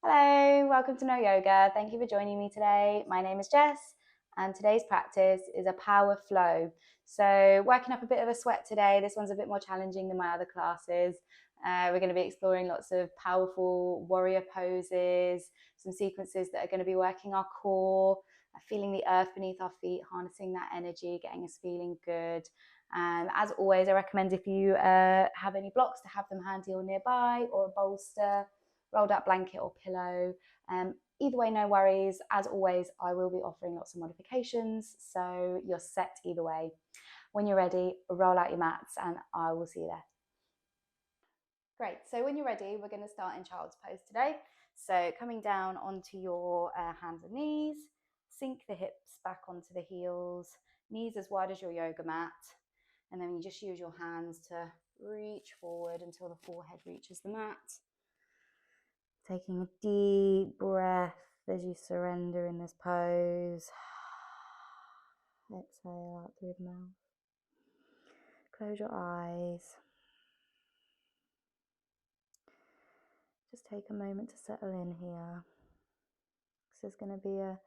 Hello, welcome to No Yoga. Thank you for joining me today. My name is Jess, and today's practice is a power flow. So, working up a bit of a sweat today. This one's a bit more challenging than my other classes. We're going to be exploring lots of powerful warrior poses, some sequences that are going to be working our core, feeling the earth beneath our feet, harnessing that energy, getting us feeling good. As always, I recommend if you have any blocks to have them handy or nearby, or a bolster, rolled up blanket or pillow. Either way, no worries. As always, I will be offering lots of modifications, so you're set either way. When you're ready, roll out your mats and I will see you there. Great, so when you're ready, we're going to start in child's pose today. So coming down onto your hands and knees, sink the hips back onto the heels, knees as wide as your yoga mat, and then you just use your hands to reach forward until the forehead reaches the mat. Taking a deep breath as you surrender in this pose. Exhale out through the mouth. Close your eyes. Just take a moment to settle in here. This is going to be a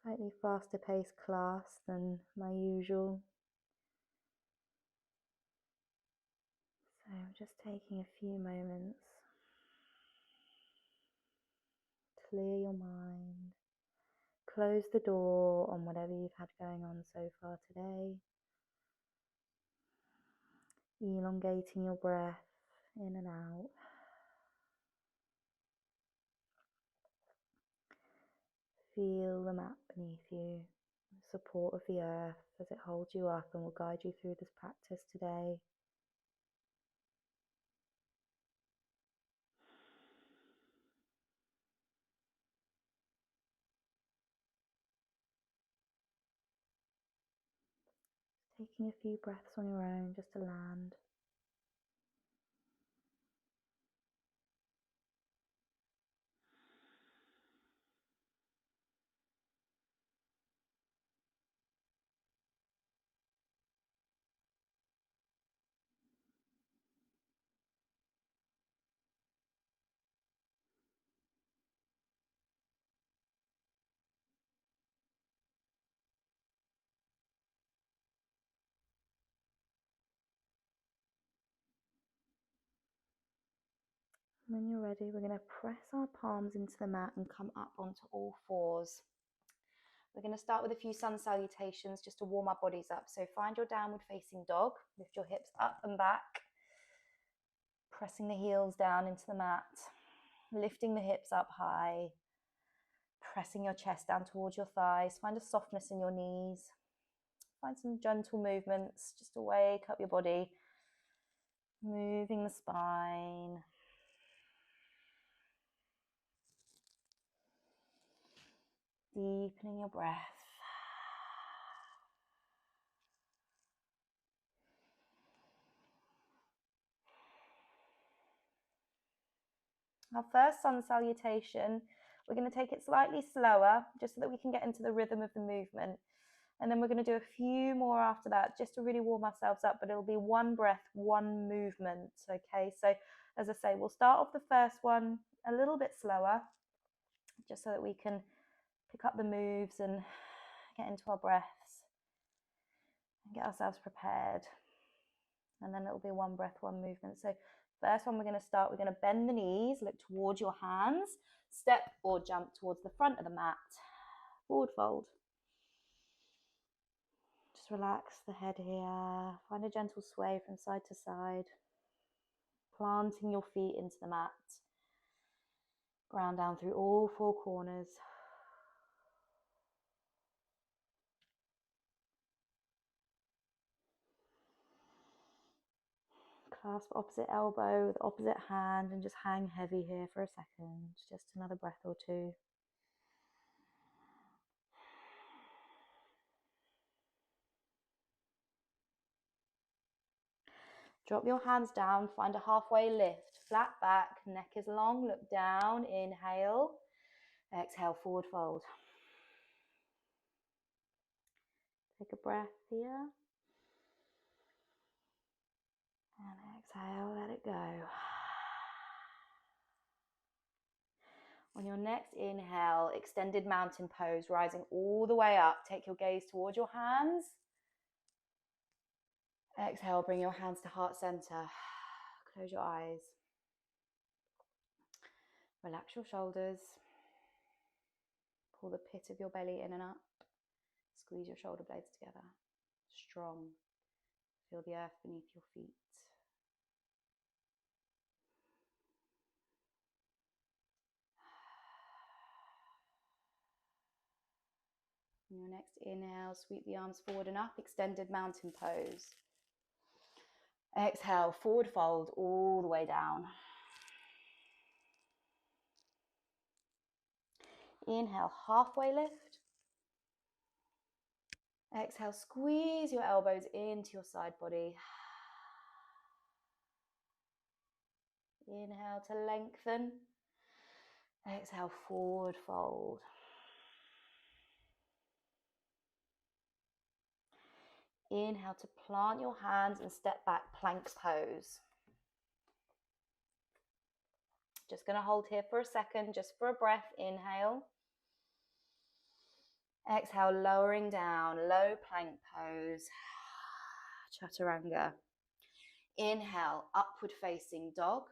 slightly faster paced class than my usual. So I'm just taking a few moments. Clear your mind. Close the door on whatever you've had going on so far today. Elongating your breath in and out. Feel the mat beneath you, the support of the earth as it holds you up and will guide you through this practice today. Taking a few breaths on your own just to land. When you're ready, we're going to press our palms into the mat and come up onto all fours. We're going to start with a few sun salutations just to warm our bodies up. So find your downward facing dog, lift your hips up and back, pressing the heels down into the mat, lifting the hips up high, pressing your chest down towards your thighs. Find a softness in your knees. Find some gentle movements just to wake up your body, moving the spine. Deepening your breath. Our first sun salutation, we're going to take it slightly slower just so that we can get into the rhythm of the movement. And then we're going to do a few more after that just to really warm ourselves up, but it'll be one breath, one movement. Okay, so as I say, we'll start off the first one a little bit slower just so that we can pick up the moves and get into our breaths and get ourselves prepared. And then it'll be one breath, one movement. So first one we're going to bend the knees, look towards your hands, step or jump towards the front of the mat, forward fold. Just relax the head here, find a gentle sway from side to side, planting your feet into the mat, ground down through all four corners. Clasp opposite elbow with opposite hand and just hang heavy here for a second, just another breath or two. Drop your hands down, find a halfway lift, flat back, neck is long, look down, inhale, exhale, forward fold. Take a breath here, and exhale, let it go. On your next inhale, extended mountain pose, rising all the way up. Take your gaze towards your hands. Exhale, bring your hands to heart center. Close your eyes. Relax your shoulders. Pull the pit of your belly in and up. Squeeze your shoulder blades together. Strong. Feel the earth beneath your feet. On your next inhale, sweep the arms forward and up, extended mountain pose. Exhale, forward fold all the way down. Inhale, halfway lift. Exhale, squeeze your elbows into your side body. Inhale to lengthen. Exhale, forward fold. Inhale to plant your hands and step back, plank pose. Just going to hold here for a second, just for a breath. Inhale. Exhale, lowering down, low plank pose. Chaturanga. Inhale, upward facing dog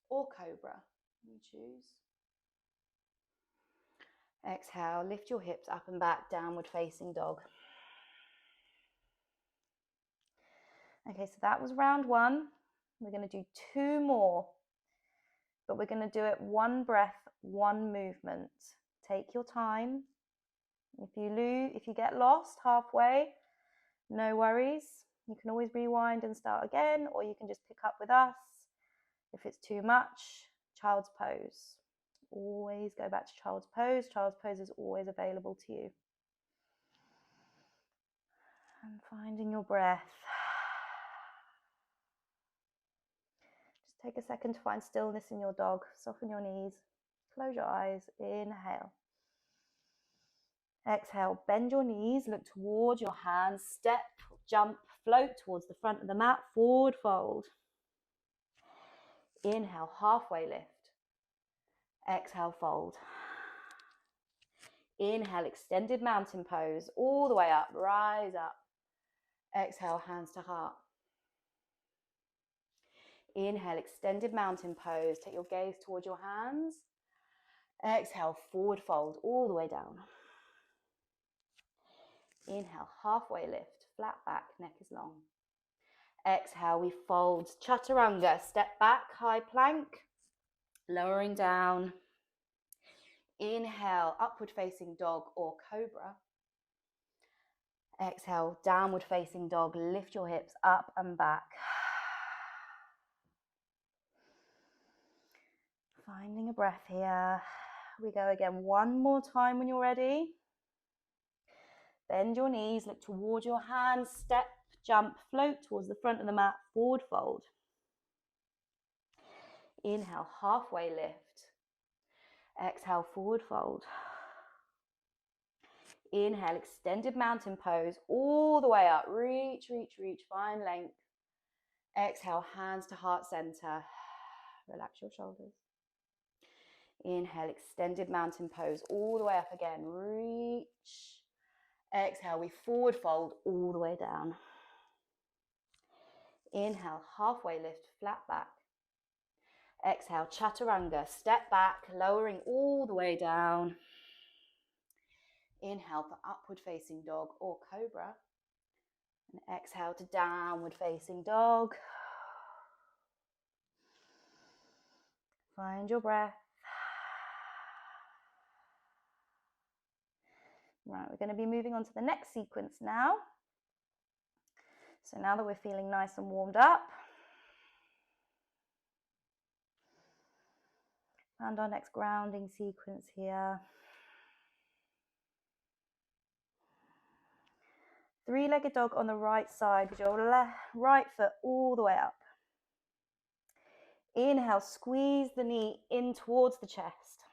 or cobra. You choose. Exhale, lift your hips up and back, downward facing dog. Okay, so that was round one. We're going to do 2 more, but we're going to do it 1 breath, 1 movement. Take your time. If you get lost halfway, no worries. You can always rewind and start again, or you can just pick up with us. If it's too much, child's pose. Always go back to child's pose. Child's pose is always available to you. And finding your breath. Just take a second to find stillness in your dog. Soften your knees. Close your eyes. Inhale. Exhale, bend your knees, look towards your hands, step, jump, float towards the front of the mat, forward fold. Inhale, halfway lift. Exhale, fold. Inhale, extended mountain pose, all the way up, rise up. Exhale, hands to heart. Inhale, extended mountain pose, take your gaze towards your hands. Exhale, forward fold, all the way down. Inhale, halfway lift, flat back, neck is long. Exhale, we fold, chaturanga, step back, high plank, lowering down. Inhale, upward facing dog or cobra. Exhale, downward facing dog, lift your hips up and back. Finding a breath here. We go again 1 more time when you're ready. Bend your knees, look towards your hands, step, jump, float towards the front of the mat, forward fold. Inhale, halfway lift. Exhale, forward fold. Inhale, extended mountain pose, all the way up. Reach, reach, reach, find length. Exhale, hands to heart center. Relax your shoulders. Inhale, extended mountain pose, all the way up again. Reach. Exhale, we forward fold all the way down. Inhale, halfway lift, flat back. Exhale, chaturanga, step back, lowering all the way down. Inhale for upward facing dog or cobra. And exhale to downward facing dog. Find your breath. Right, we're going to be moving on to the next sequence now. So now that we're feeling nice and warmed up, and our next grounding sequence here. 3-legged dog on the right side with your right foot all the way up. Inhale, squeeze the knee in towards the chest.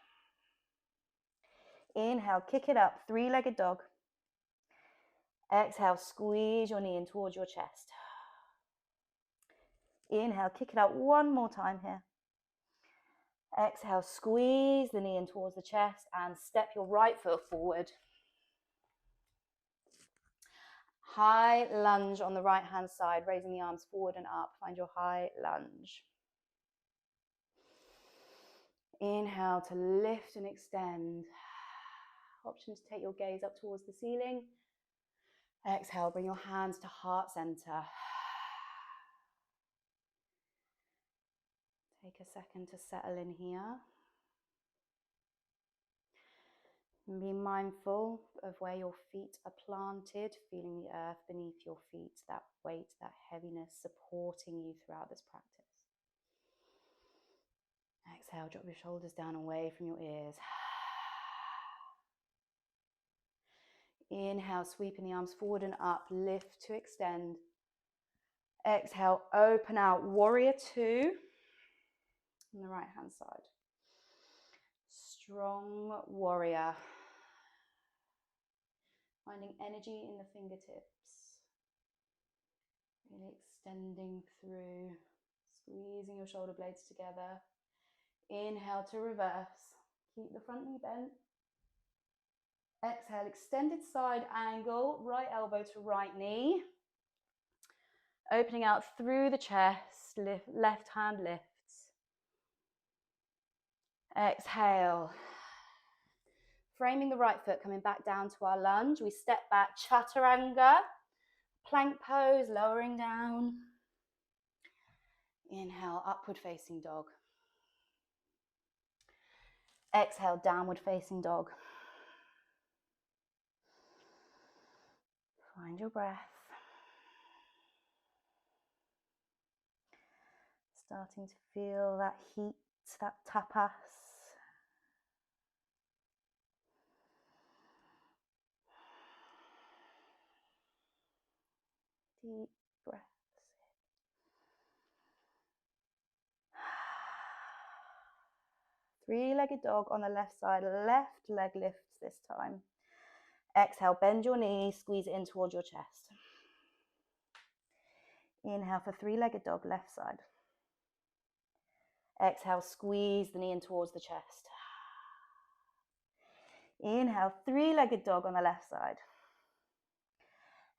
Inhale, kick it up, 3-legged dog. Exhale, squeeze your knee in towards your chest. Inhale, kick it out 1 more time here. Exhale, squeeze the knee in towards the chest and step your right foot forward. High lunge on the right hand side, raising the arms forward and up. Find your high lunge. Inhale to lift and extend. Option to take your gaze up towards the ceiling. Exhale, bring your hands to heart center. Take a second to settle in here. And be mindful of where your feet are planted, feeling the earth beneath your feet, that weight, that heaviness supporting you throughout this practice. Exhale, drop your shoulders down away from your ears. Inhale, sweeping the arms forward and up, lift to extend. Exhale, open out, warrior two on the right hand side. Strong warrior. Finding energy in the fingertips. Really extending through, squeezing your shoulder blades together. Inhale to reverse. Keep the front knee bent. Exhale, extended side angle, right elbow to right knee. Opening out through the chest, left hand lifts. Exhale. Framing the right foot, coming back down to our lunge. We step back, chaturanga, plank pose, lowering down. Inhale, upward facing dog. Exhale, downward facing dog. Find your breath. Starting to feel that heat, that tapas. Deep breaths. Three-legged dog on the left side, left leg lifts this time. Exhale, bend your knee, squeeze it in towards your chest. Inhale for three-legged dog, left side. Exhale, squeeze the knee in towards the chest. Inhale, three-legged dog on the left side.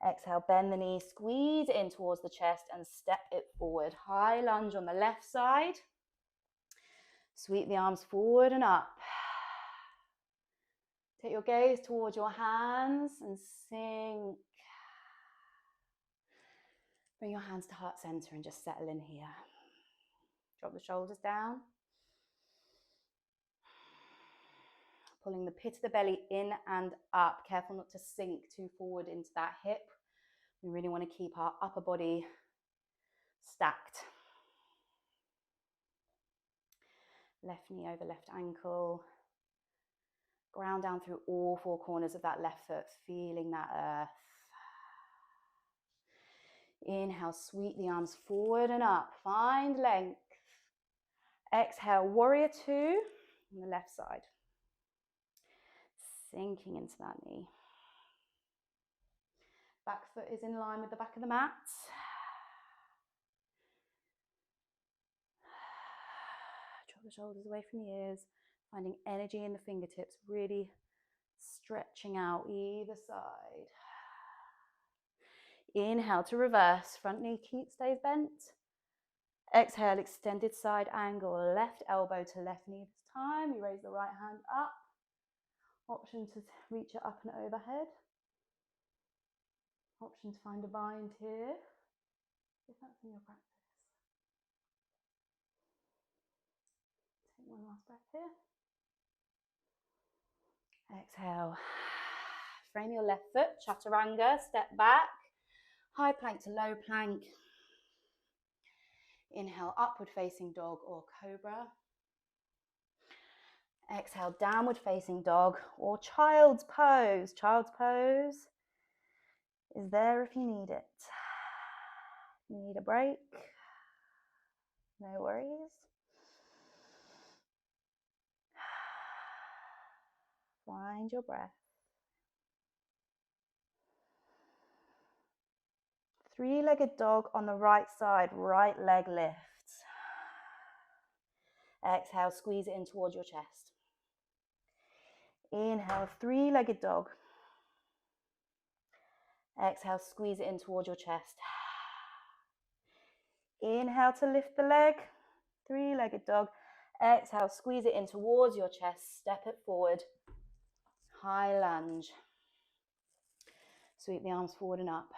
Exhale, bend the knee, squeeze it in towards the chest and step it forward. High lunge on the left side. Sweep the arms forward and up. Take your gaze towards your hands and sink. Bring your hands to heart center and just settle in here. Drop the shoulders down. Pulling the pit of the belly in and up. Careful not to sink too forward into that hip. We really want to keep our upper body stacked. Left knee over left ankle. Ground down through all four corners of that left foot, feeling that earth. Inhale, sweep the arms forward and up. Find length. Exhale, warrior two on the left side. Sinking into that knee. Back foot is in line with the back of the mat. Drop the shoulders away from the ears. Finding energy in the fingertips, really stretching out either side. Inhale to reverse. Front knee stays bent. Exhale, extended side angle. Left elbow to left knee this time. You raise the right hand up. Option to reach it up and overhead. Option to find a bind here, if that's in your practice. Take one last breath here. Exhale. Frame your left foot, chaturanga, step back. High plank to low plank. Inhale, upward facing dog or cobra. Exhale, downward facing dog or child's pose. Child's pose is there if you need it. If you need a break, no worries. Find your breath. Three-legged dog on the right side, right leg lifts. Exhale, squeeze it in towards your chest. Inhale, three-legged dog. Exhale, squeeze it in towards your chest. Inhale to lift the leg, three-legged dog. Exhale, squeeze it in towards your chest, step it forward. High lunge. Sweep the arms forward and up.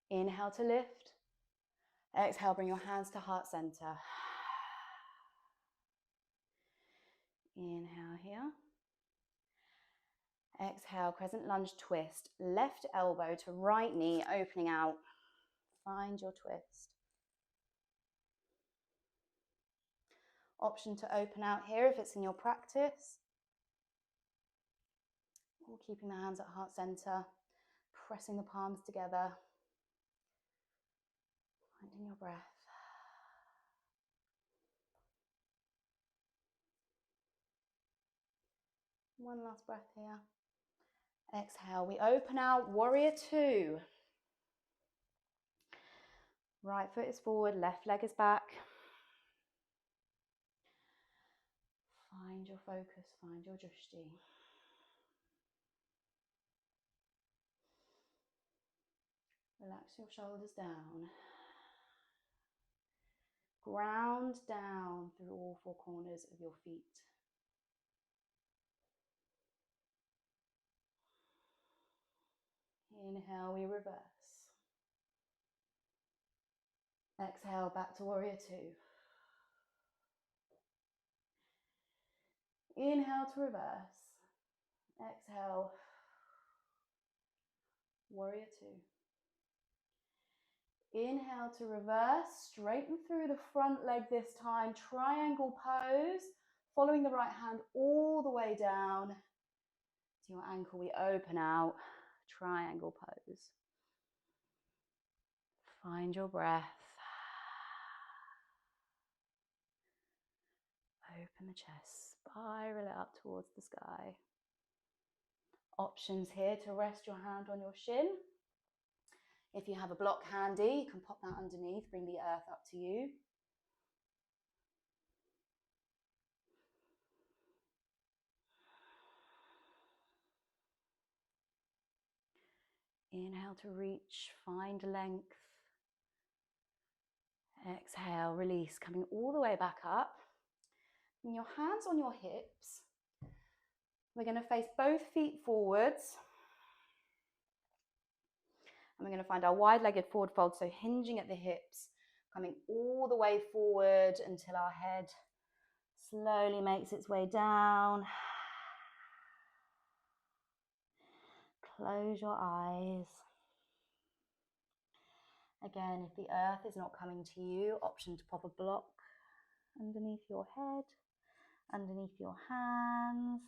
Inhale to lift. Exhale, bring your hands to heart center. Inhale here. Exhale, crescent lunge twist. Left elbow to right knee, opening out. Find your twist. Option to open out here if it's in your practice. Or keeping the hands at heart center, pressing the palms together. Finding your breath. One last breath here. Exhale, we open out, warrior two. Right foot is forward, left leg is back. Find your focus, find your drishti. Relax your shoulders down. Ground down through all four corners of your feet. Inhale, we reverse. Exhale, back to warrior two. Inhale to reverse. Exhale, warrior two. Inhale to reverse, straighten through the front leg this time, triangle pose, following the right hand all the way down to your ankle. We open out, triangle pose. Find your breath. Open the chest, spiral it up towards the sky. Options here to rest your hand on your shin. If you have a block handy, you can pop that underneath, bring the earth up to you. Inhale to reach, find length. Exhale, release, coming all the way back up. And your hands on your hips. We're going to face both feet forwards. And we're going to find our wide-legged forward fold, so hinging at the hips, coming all the way forward until our head slowly makes its way down. Close your eyes. Again, if the earth is not coming to you, option to pop a block underneath your head, underneath your hands.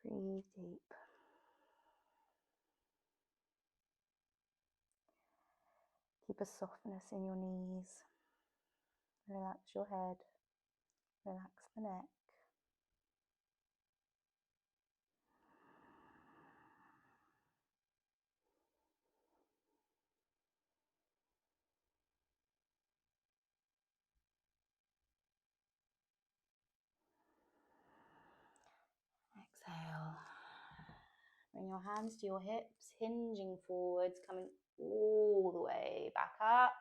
Breathe deep. Keep a softness in your knees. Relax your head. Relax the neck. Exhale. Bring your hands to your hips, hinging forwards, coming all the way back up.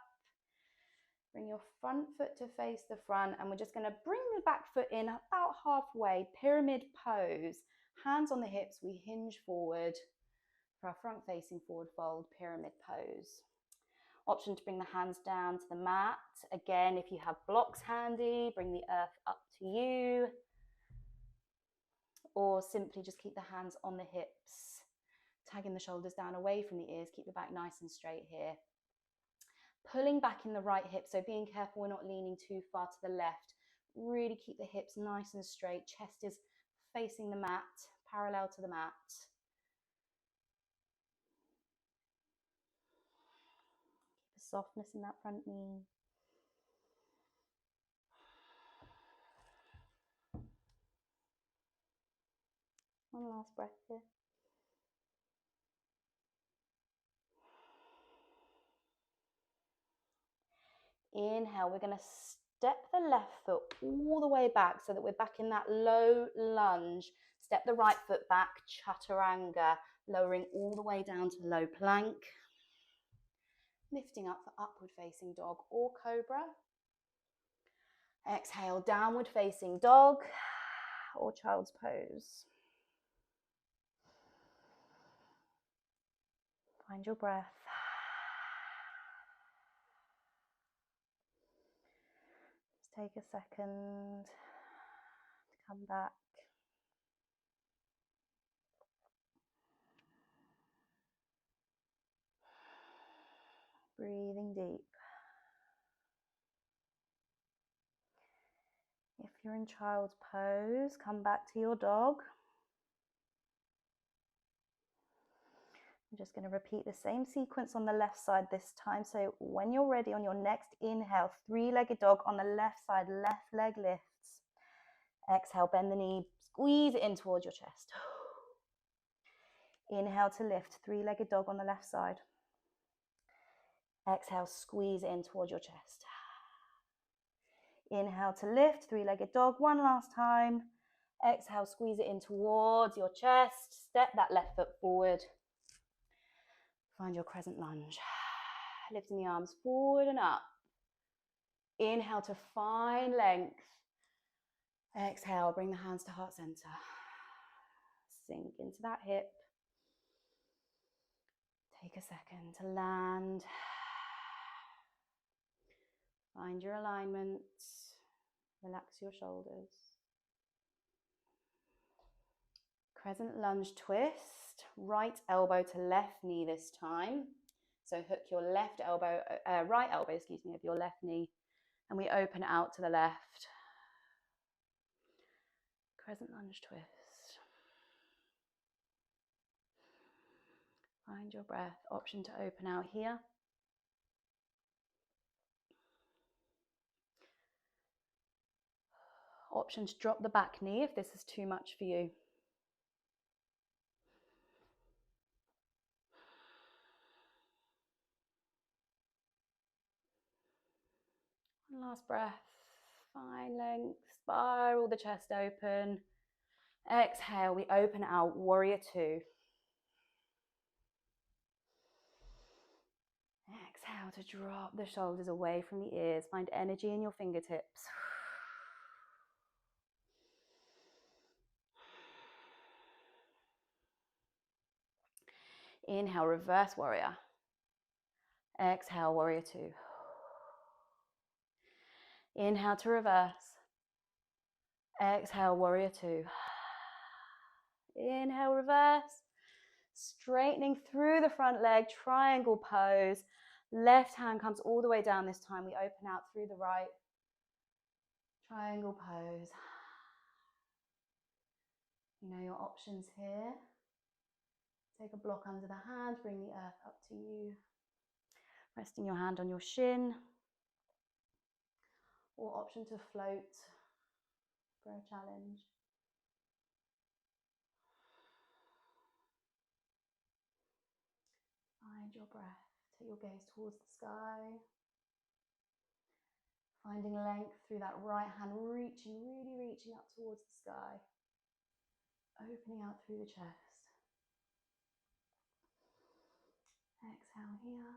Bring your front foot to face the front, and we're just going to bring the back foot in about halfway, pyramid pose. Hands on the hips, we hinge forward for our front facing forward fold, pyramid pose. Option to bring the hands down to the mat. Again, if you have blocks handy, bring the earth up to you. Or simply just keep the hands on the hips, tagging the shoulders down away from the ears. Keep the back nice and straight here. Pulling back in the right hip, so being careful we're not leaning too far to the left. Really keep the hips nice and straight. Chest is facing the mat, parallel to the mat. Keep a softness in that front knee. One last breath here. Inhale, we're going to step the left foot all the way back so that we're back in that low lunge. Step the right foot back, chaturanga, lowering all the way down to low plank. Lifting up for upward facing dog or cobra. Exhale, downward facing dog or child's pose. Find your breath. Just take a second to come back. Breathing deep. If you're in child's pose, come back to your dog. I'm just going to repeat the same sequence on the left side this time. So when you're ready on your next inhale, three-legged dog on the left side, left leg lifts. Exhale, bend the knee, squeeze it in towards your chest. Inhale to lift, three-legged dog on the left side. Exhale, squeeze it in towards your chest. Inhale to lift, three-legged dog, one last time. Exhale, squeeze it in towards your chest. Step that left foot forward. Find your crescent lunge. Lifting the arms forward and up. Inhale to find length. Exhale, bring the hands to heart center. Sink into that hip. Take a second to land. Find your alignment. Relax your shoulders. Crescent lunge twist. Right elbow to left knee this time. So hook your right elbow, of your left knee, and we open out to the left. Crescent lunge twist. Find your breath. Option to open out here. Option to drop the back knee if this is too much for you. One last breath. Find length. Spiral the chest open. Exhale, we open out, warrior two. Exhale to drop the shoulders away from the ears. Find energy in your fingertips. Inhale, reverse warrior. Exhale, warrior two. Inhale to reverse. Exhale, warrior two. Inhale, reverse. Straightening through the front leg, triangle pose. Left hand comes all the way down this time. We open out through the right. Triangle pose. You know your options here. Take a block under the hand, bring the earth up to you. Resting your hand on your shin. Or option to float for a challenge. Find your breath. Take your gaze towards the sky. Finding length through that right hand, really reaching up towards the sky. Opening out through the chest. Exhale here.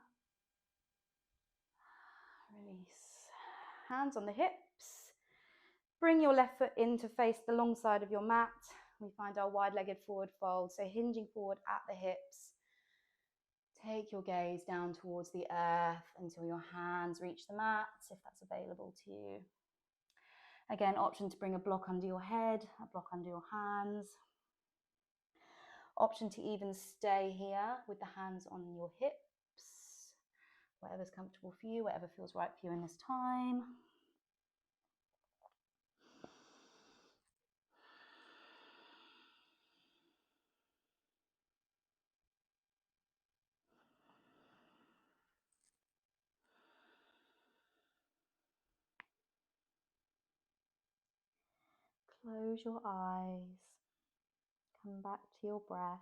Release. Hands on the hips. Bring your left foot in to face the long side of your mat. We find our wide-legged forward fold, so hinging forward at the hips. Take your gaze down towards the earth until your hands reach the mat, if that's available to you. Again, option to bring a block under your head, a block under your hands. Option to even stay here with the hands on your hips. Whatever's comfortable for you, whatever feels right for you in this time. Close your eyes. Come back to your breath.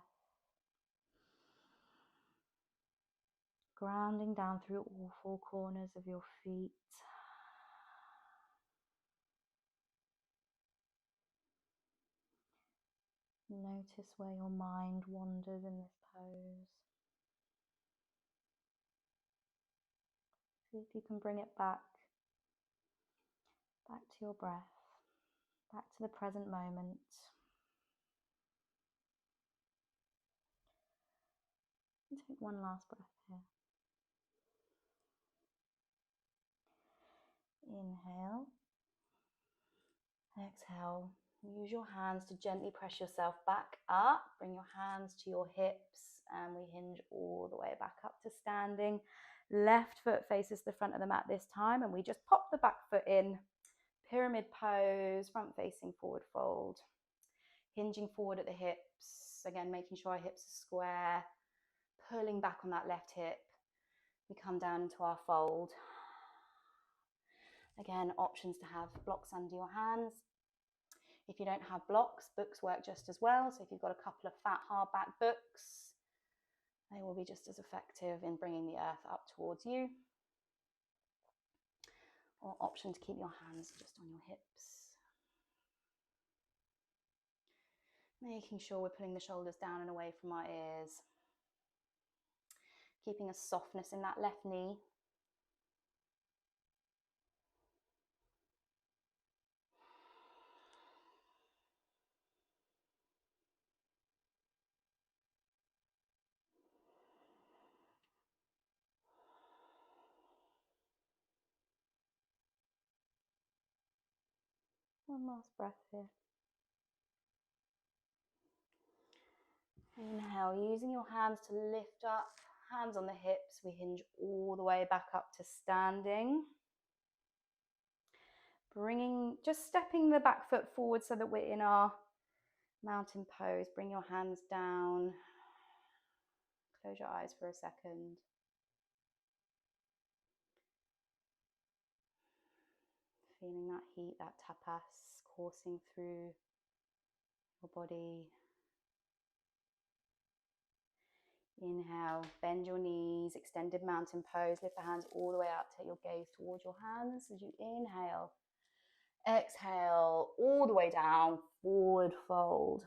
Grounding down through all four corners of your feet. Notice where your mind wanders in this pose. See if you can bring it back to your breath, back to the present moment. And take one last breath here. Inhale. Exhale. Use your hands to gently press yourself back up. Bring your hands to your hips and we hinge all the way back up to standing. Left foot faces the front of the mat this time and we just pop the back foot in. Pyramid pose, front facing forward fold. Hinging forward at the hips. Again, making sure our hips are square. Pulling back on that left hip. We come down into our fold. Again, options to have blocks under your hands. If you don't have blocks, books work just as well. So if you've got a couple of fat hardback books, they will be just as effective in bringing the earth up towards you. Or option to keep your hands just on your hips. Making sure we're pulling the shoulders down and away from our ears. Keeping a softness in that left knee. One last breath here. Inhale, using your hands to lift up, hands on the hips, we hinge all the way back up to standing. Just stepping the back foot forward so that we're in our mountain pose. Bring your hands down. Close your eyes for a second. Feeling that heat, that tapas coursing through your body. Inhale, bend your knees, extended mountain pose. Lift the hands all the way up, take your gaze towards your hands as you inhale. Exhale, all the way down, forward fold.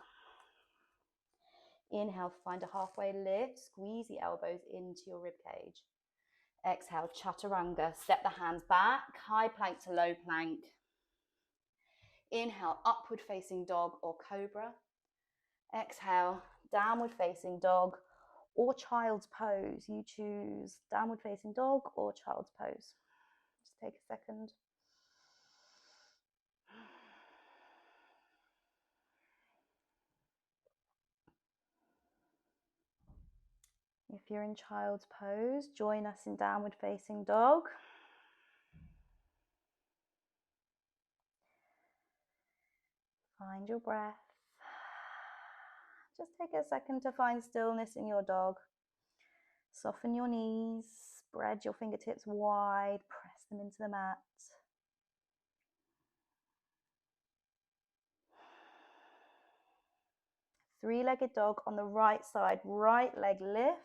Inhale, find a halfway lift, squeeze the elbows into your rib cage. Exhale, chaturanga, step the hands back, high plank to low plank. Inhale, upward facing dog or cobra. Exhale, downward facing dog or child's pose. You choose downward facing dog or child's pose. Just take a second. If you're in child's pose, join us in downward facing dog. Find your breath. Just take a second to find stillness in your dog. Soften your knees, spread your fingertips wide, press them into the mat. Three-legged dog on the right side, right leg lifts.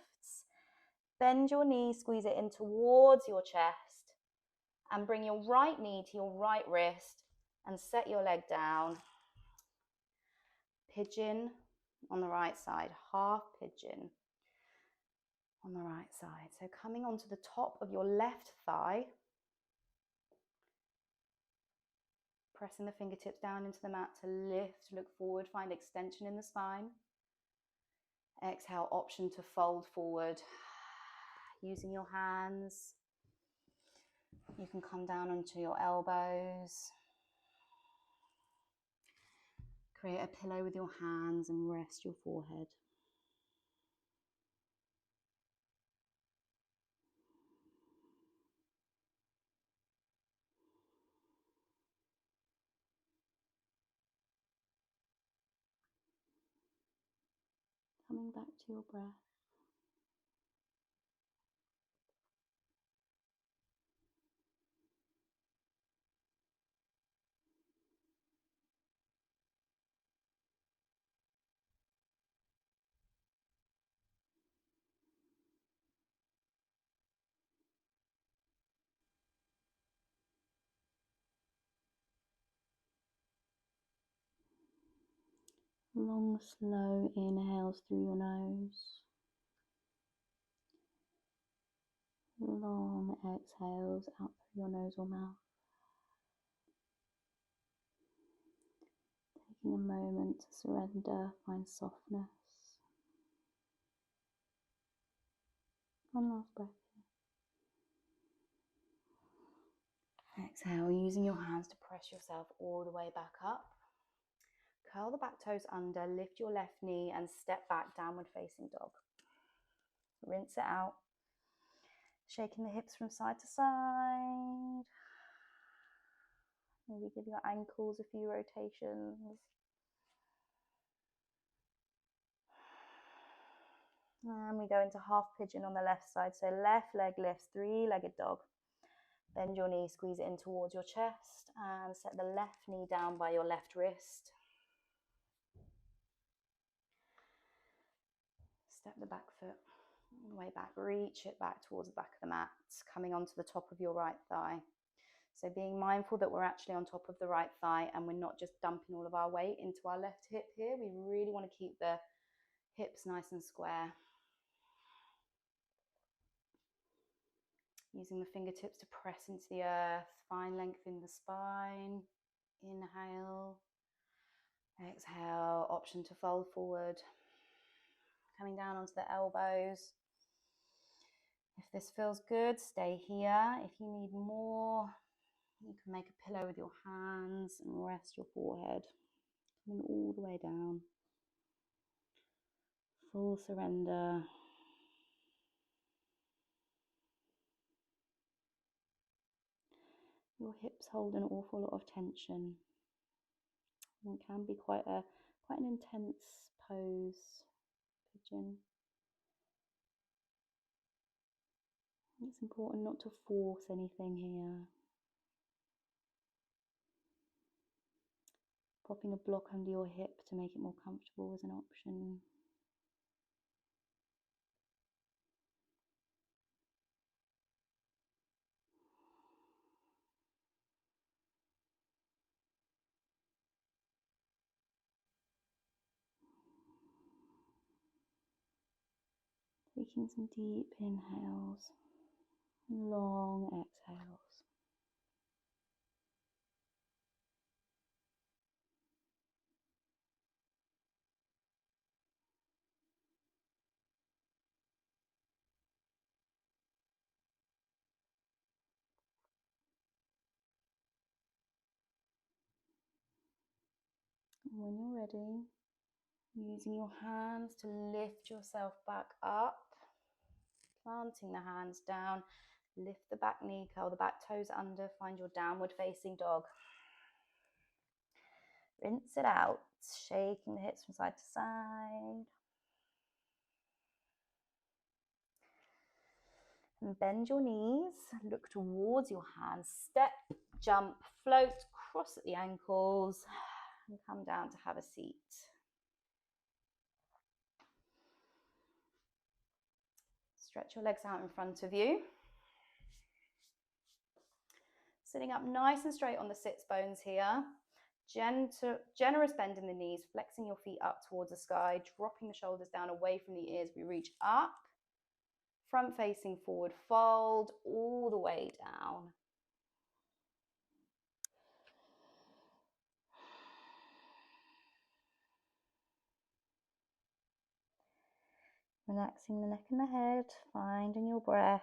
Bend your knee, squeeze it in towards your chest and bring your right knee to your right wrist and set your leg down. Pigeon on the right side, half pigeon on the right side. So coming onto the top of your left thigh, pressing the fingertips down into the mat to lift, look forward, find extension in the spine. Exhale, option to fold forward. Using your hands, you can come down onto your elbows. Create a pillow with your hands and rest your forehead. Coming back to your breath. Long, slow inhales through your nose. Long exhales out through your nose or mouth. Taking a moment to surrender, find softness. One last breath. Exhale, using your hands to press yourself all the way back up. Curl the back toes under, lift your left knee and step back, downward facing dog. Rinse it out. Shaking the hips from side to side. Maybe give your ankles a few rotations. And we go into half pigeon on the left side. So left leg lifts, three-legged dog. Bend your knee, squeeze it in towards your chest and set the left knee down by your left wrist. Step the back foot all the way back, reach it back towards the back of the mat, coming onto the top of your right thigh. So being mindful that we're actually on top of the right thigh and we're not just dumping all of our weight into our left hip here. We really want to keep the hips nice and square. Using the fingertips to press into the earth, find length in the spine. Inhale, exhale, option to fold forward. Coming down onto the elbows. If this feels good, stay here. If you need more, you can make a pillow with your hands and rest your forehead. Coming all the way down. Full surrender. Your hips hold an awful lot of tension. And it can be quite an intense pose, pigeon. It's important not to force anything here. Popping a block under your hip to make it more comfortable is an option. Taking some deep inhales, long exhales. When you're ready, using your hands to lift yourself back up, planting the hands down, lift the back knee, curl the back toes under, find your downward facing dog. Rinse it out, shaking the hips from side to side. And bend your knees, look towards your hands, step, jump, float, cross at the ankles, and come down to have a seat. Stretch your legs out in front of you. Sitting up nice and straight on the sits bones here. Generous bend in the knees, flexing your feet up towards the sky, dropping the shoulders down away from the ears. We reach up, front facing forward fold, all the way down. Relaxing the neck and the head, finding your breath.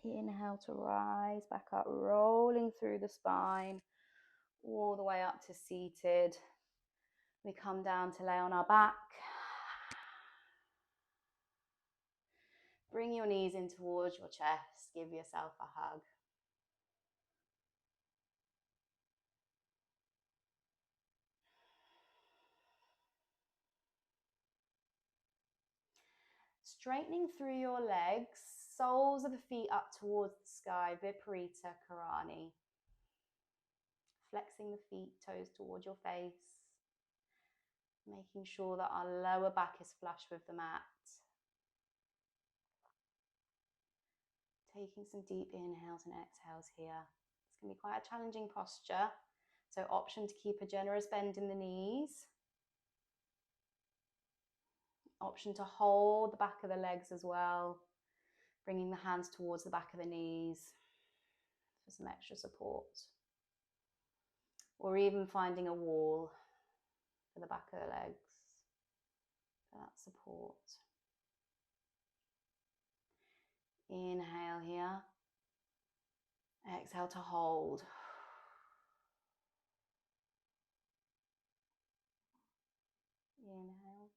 Inhale to rise back up, rolling through the spine, all the way up to seated. We come down to lay on our back. Bring your knees in towards your chest, give yourself a hug. Straightening through your legs, soles of the feet up towards the sky, Viparita Karani. Flexing the feet, toes towards your face. Making sure that our lower back is flush with the mat. Taking some deep inhales and exhales here. It's going to be quite a challenging posture. So option to keep a generous bend in the knees. Option to hold the back of the legs as well. Bringing the hands towards the back of the knees for some extra support. Or even finding a wall for the back of the legs for that support. Inhale here. Exhale to hold. Inhale.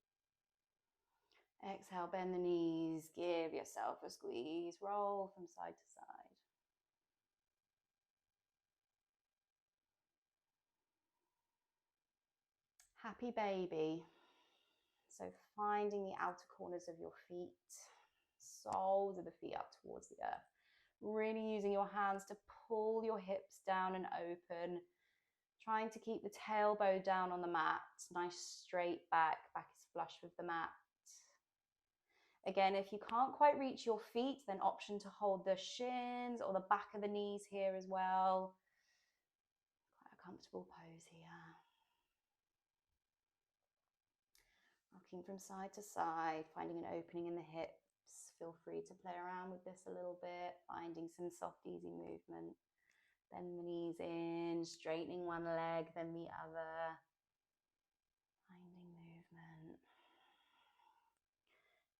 Exhale, bend the knees, give yourself a squeeze, roll from side to side. Happy baby. So finding the outer corners of your feet, soles of the feet up towards the earth. Really using your hands to pull your hips down and open. Trying to keep the tailbone down on the mat. Nice straight back. Back is flush with the mat. Again, if you can't quite reach your feet, then option to hold the shins or the back of the knees here as well. Quite a comfortable pose here. Rocking from side to side, finding an opening in the hips. Feel free to play around with this a little bit, finding some soft, easy movement. Bend the knees in, straightening one leg, then the other. Finding movement.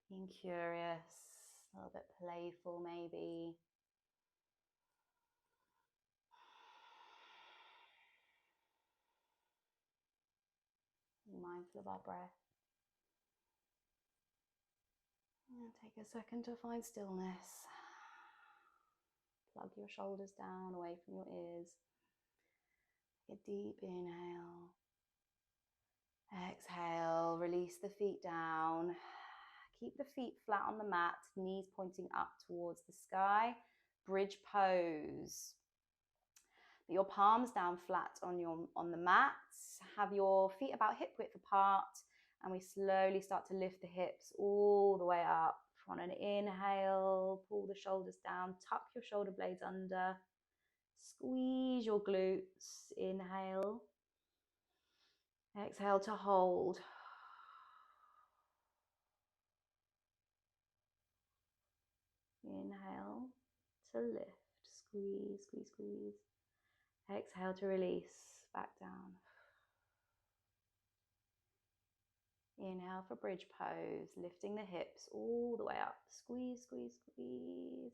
Being curious, a little bit playful maybe. Being mindful of our breath. And take a second to find stillness. Plug your shoulders down away from your ears. Take a deep inhale. Exhale, release the feet down. Keep the feet flat on the mat, knees pointing up towards the sky. Bridge pose. Put your palms down flat on the mat. Have your feet about hip width apart, and we slowly start to lift the hips all the way up. On an inhale, pull the shoulders down, tuck your shoulder blades under, squeeze your glutes. Inhale. Exhale to hold. Inhale to lift, squeeze, squeeze, squeeze. Exhale to release, back down. Inhale for bridge pose, lifting the hips all the way up. Squeeze, squeeze, squeeze.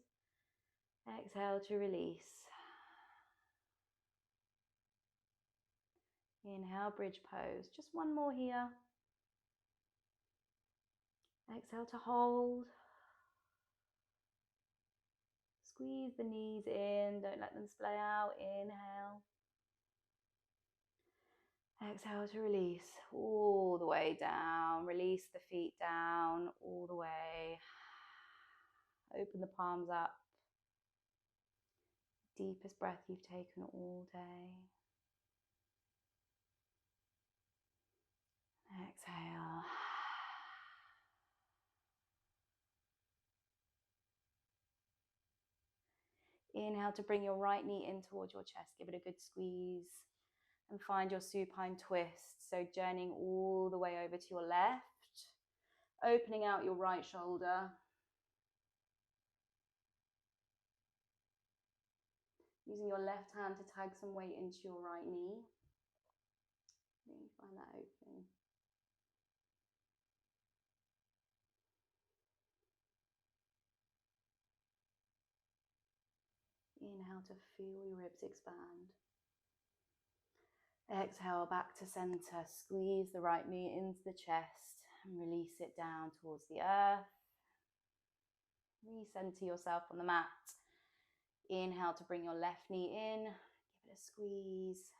Exhale to release. Inhale, bridge pose. Just one more here. Exhale to hold. Squeeze the knees in, don't let them splay out. Inhale. Exhale to release all the way down. Release the feet down all the way. Open the palms up. Deepest breath you've taken all day. Exhale. Inhale to bring your right knee in towards your chest. Give it a good squeeze. And find your supine twist. So journeying all the way over to your left. Opening out your right shoulder. Using your left hand to tag some weight into your right knee. Really find that opening. Inhale to feel your ribs expand. Exhale back to center. Squeeze the right knee into the chest and release it down towards the earth. Recenter yourself on the mat. Inhale to bring your left knee in. Give it a squeeze.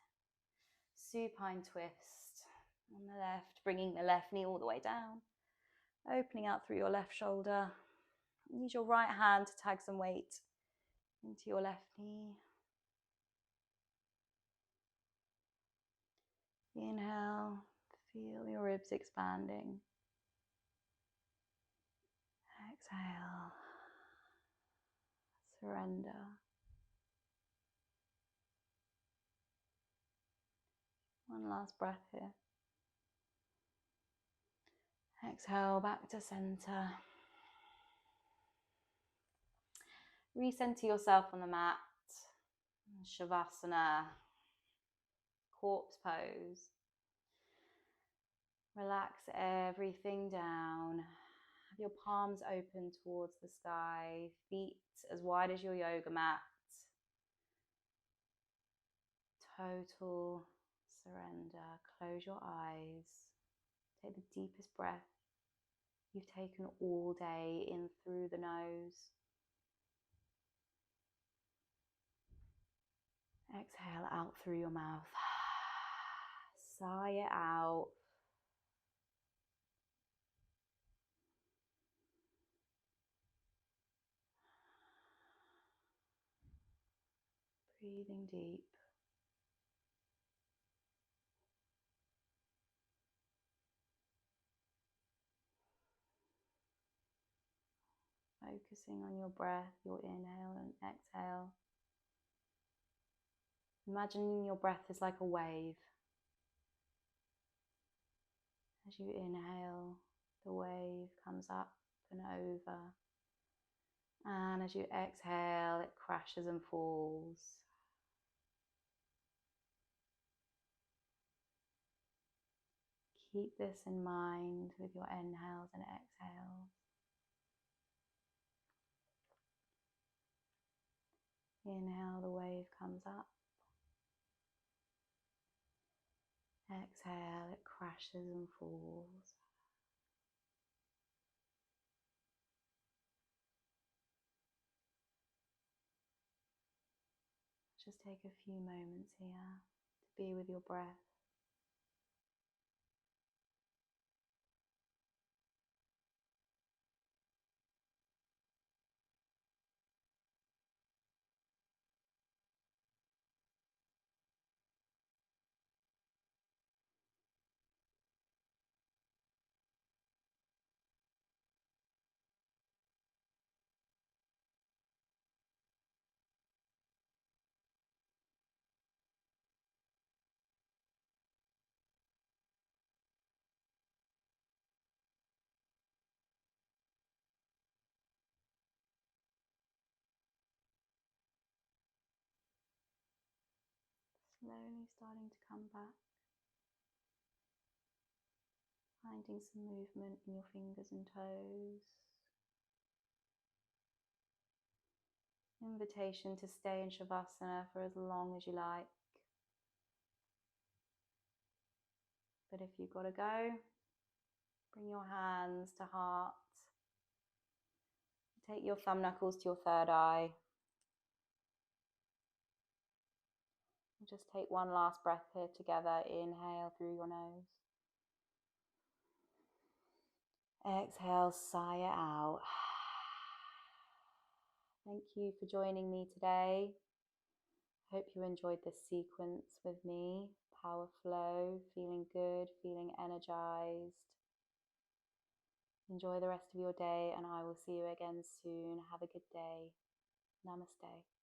Supine twist on the left, bringing the left knee all the way down. Opening out through your left shoulder. Use your right hand to tag some weight into your left knee. Inhale, feel your ribs expanding. Exhale, surrender. One last breath here. Exhale, back to center. Recenter yourself on the mat. Shavasana, corpse pose. Relax everything down. Have your palms open towards the sky, feet as wide as your yoga mat. Total surrender. Close your eyes. Take the deepest breath you've taken all day in through the nose. Exhale out through your mouth. Sigh it out. Breathing deep. Focusing on your breath, your inhale and exhale. Imagining your breath is like a wave. As you inhale, the wave comes up and over. And as you exhale, it crashes and falls. Keep this in mind with your inhales and exhales. Inhale, the wave comes up. Exhale, it crashes and falls. Just take a few moments here to be with your breath. Slowly starting to come back. Finding some movement in your fingers and toes. Invitation to stay in Shavasana for as long as you like. But if you've got to go, bring your hands to heart. Take your thumb knuckles to your third eye. Just take one last breath here together. Inhale through your nose. Exhale, sigh it out. Thank you for joining me today. Hope you enjoyed this sequence with me. Power flow, feeling good, feeling energized. Enjoy the rest of your day and I will see you again soon. Have a good day. Namaste.